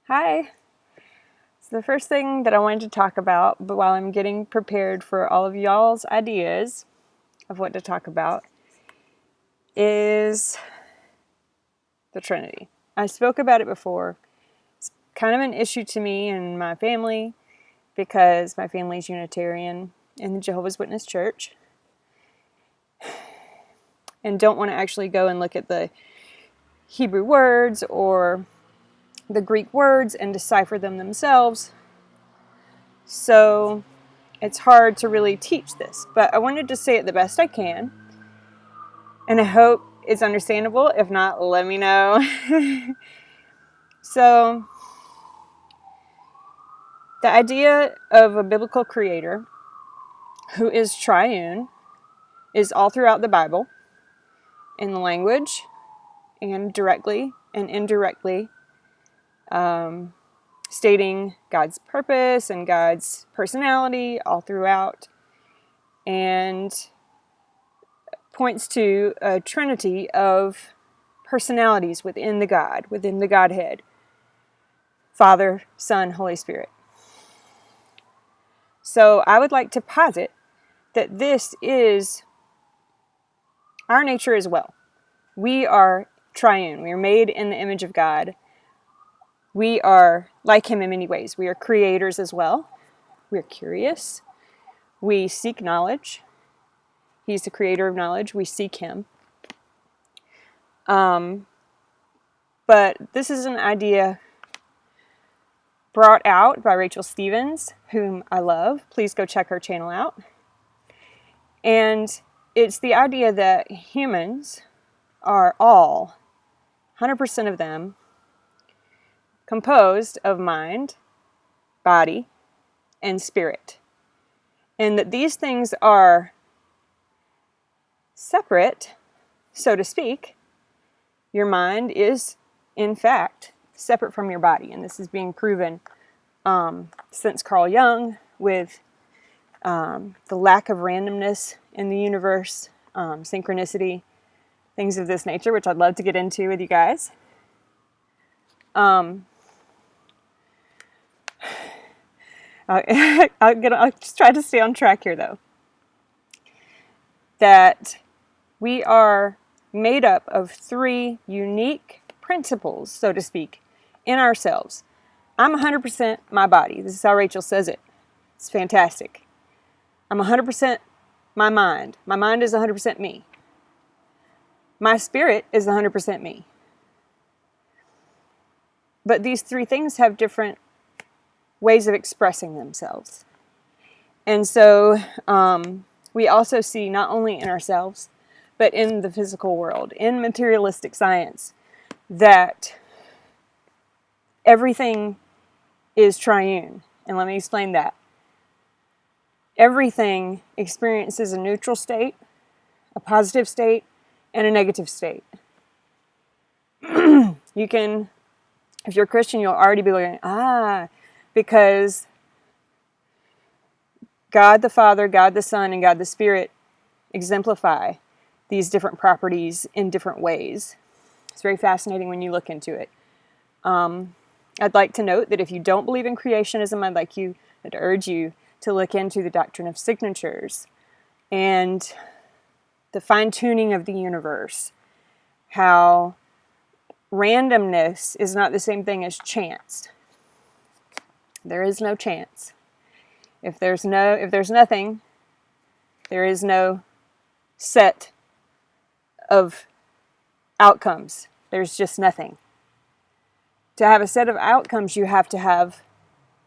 Hi. So the first thing that I wanted to talk about, but while I'm getting prepared for all of y'all's ideas of what to talk about, is the Trinity. I spoke about it before. It's kind of an issue to me and my family because my family's Unitarian in the Jehovah's Witness Church and don't want to actually go and look at the Hebrew words or the Greek words and decipher them themselves. So it's hard to really teach this, but I wanted to say it the best I can, and I hope it's understandable. If not, let me know. So, the idea of a biblical creator who is triune is all throughout the Bible, in the language, and directly and indirectly, stating God's purpose and God's personality all throughout, and points to a trinity of personalities within the Godhead, Father, Son, Holy Spirit. So I would like to posit that this is our nature as well. We are triune. We are made in the image of God. We are like Him in many ways. We are creators as well. We are curious. We seek knowledge. He's the creator of knowledge. We seek Him. But this is an idea brought out by Rachel Stevens, whom I love. Please go check her channel out. And it's the idea that humans are all, 100% of them, composed of mind, body, and spirit. And that these things are separate, so to speak. Your mind is, in fact, separate from your body. And this is being proven since Carl Jung with the lack of randomness in the universe, synchronicity, things of this nature, which I'd love to get into with you guys. I'll just try to stay on track here, though. That we are made up of three unique principles, so to speak, in ourselves. I'm 100% my body. This is how Rachel says it. It's fantastic. I'm 100% my mind. My mind is 100% me. My spirit is 100% me. But these three things have different ways of expressing themselves. And so we also see not only in ourselves, but in the physical world, in materialistic science, that everything is triune. And let me explain that. Everything experiences a neutral state, a positive state, and a negative state. You can, if you're a Christian, you'll already be looking, because God the Father, God the Son, and God the Spirit exemplify these different properties in different ways. It's very fascinating when you look into it. I'd like to note that if you don't believe in creationism, I'd urge you to look into the doctrine of signatures and the fine-tuning of the universe. How randomness is not the same thing as chance. There is no chance. If there's nothing, there is no set of outcomes. There's just nothing. To have a set of outcomes, you have to have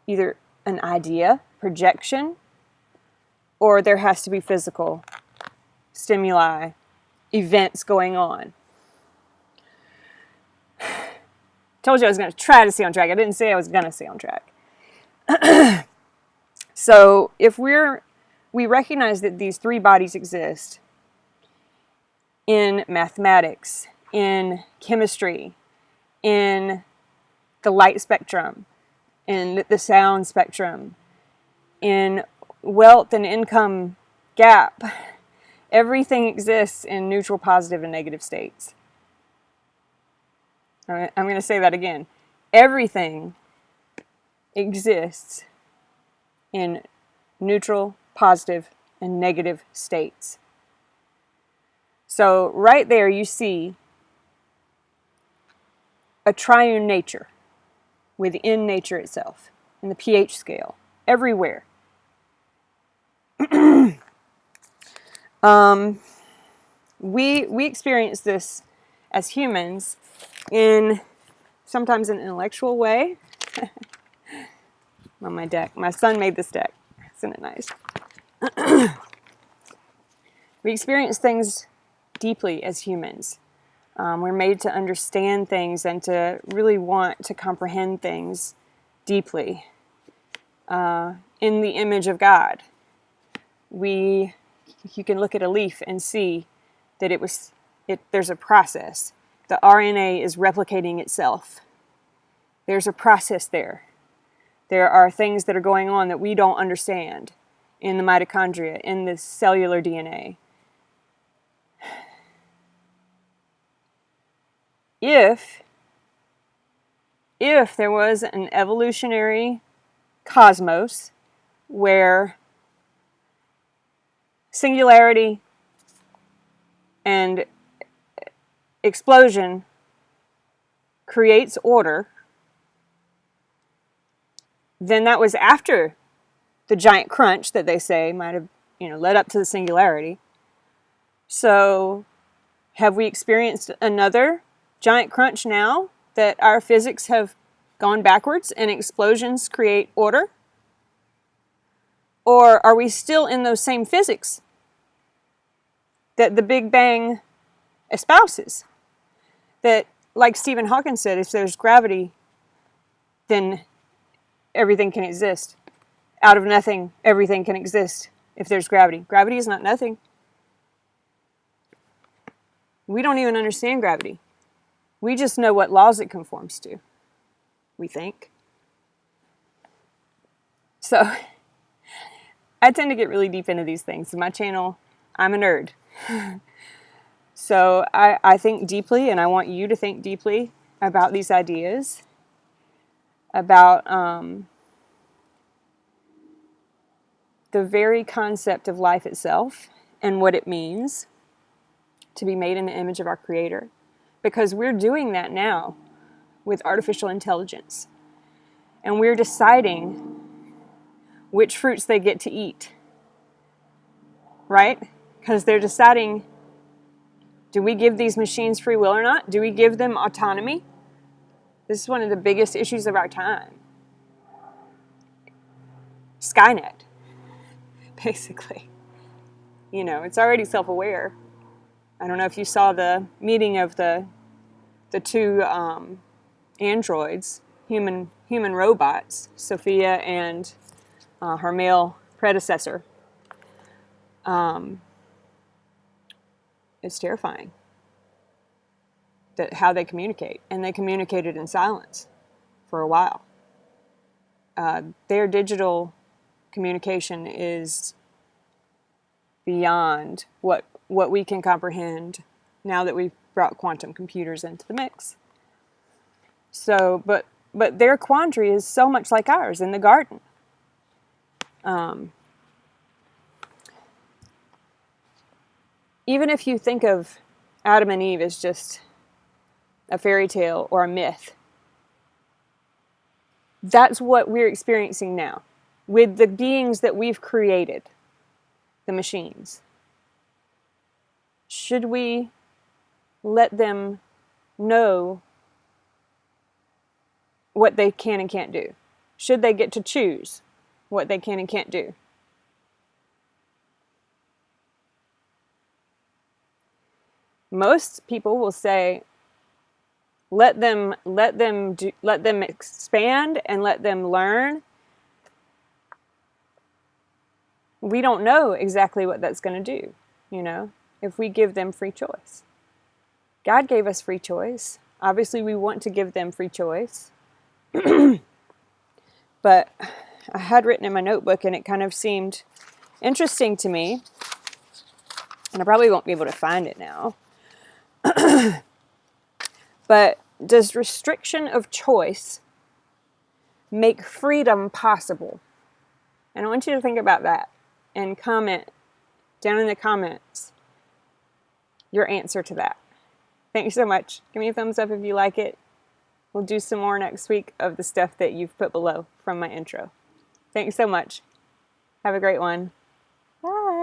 either an idea, projection, or there has to be physical stimuli, events going on. Told you I was going to try to stay on track. I didn't say I was going to stay on track. So if we recognize that these three bodies exist in mathematics, in chemistry, in the light spectrum, in the sound spectrum, in wealth and income gap, everything exists in neutral, positive, and negative states. I'm going to say that again. Everything exists in neutral, positive, and negative states. So right there you see a triune nature within nature itself, in the pH scale, everywhere. We experience this as humans in sometimes an intellectual way. On my deck. My son made this deck. Isn't it nice? We experience things deeply as humans. We're made to understand things and to really want to comprehend things deeply in the image of God. You can look at a leaf and see that there's a process. The RNA is replicating itself. There's a process there. There are things that are going on that we don't understand in the mitochondria, in the cellular DNA. If there was an evolutionary cosmos where singularity and explosion creates order, then that was after the giant crunch that they say might have, led up to the singularity. So have we experienced another giant crunch now that our physics have gone backwards and explosions create order? Or are we still in those same physics that the Big Bang espouses? That, like Stephen Hawking said, if there's gravity, then everything can exist. Out of nothing, everything can exist if there's gravity. Gravity is not nothing. We don't even understand gravity. We just know what laws it conforms to, we think. So, I tend to get really deep into these things. In my channel, I'm a nerd. So, I think deeply, and I want you to think deeply about these ideas, about the very concept of life itself and what it means to be made in the image of our Creator. Because we're doing that now with artificial intelligence. And we're deciding which fruits they get to eat. Right? Because they're deciding, do we give these machines free will or not? Do we give them autonomy? This is one of the biggest issues of our time. Skynet, basically. It's already self-aware. I don't know if you saw the meeting of the two androids, human robots, Sophia and her male predecessor. It's terrifying how they communicate, and they communicated in silence for a while. Their digital communication is beyond what we can comprehend now that we've brought quantum computers into the mix. So, but their quandary is so much like ours in the garden. Even if you think of Adam and Eve as just a fairy tale or a myth, that's what we're experiencing now with the beings that we've created, the machines. Should we let them know what they can and can't do? Should they get to choose what they can and can't do? Most people will say, let them expand and let them learn. We don't know exactly what that's going to do, if we give them free choice. God gave us free choice. Obviously, we want to give them free choice. But I had written in my notebook, and it kind of seemed interesting to me, and I probably won't be able to find it now. But does restriction of choice make freedom possible? And I want you to think about that and comment down in the comments your answer to that. Thank you so much. Give me a thumbs up if you like it. We'll do some more next week of the stuff that you've put below from my intro. Thank you so much. Have a great one. Bye.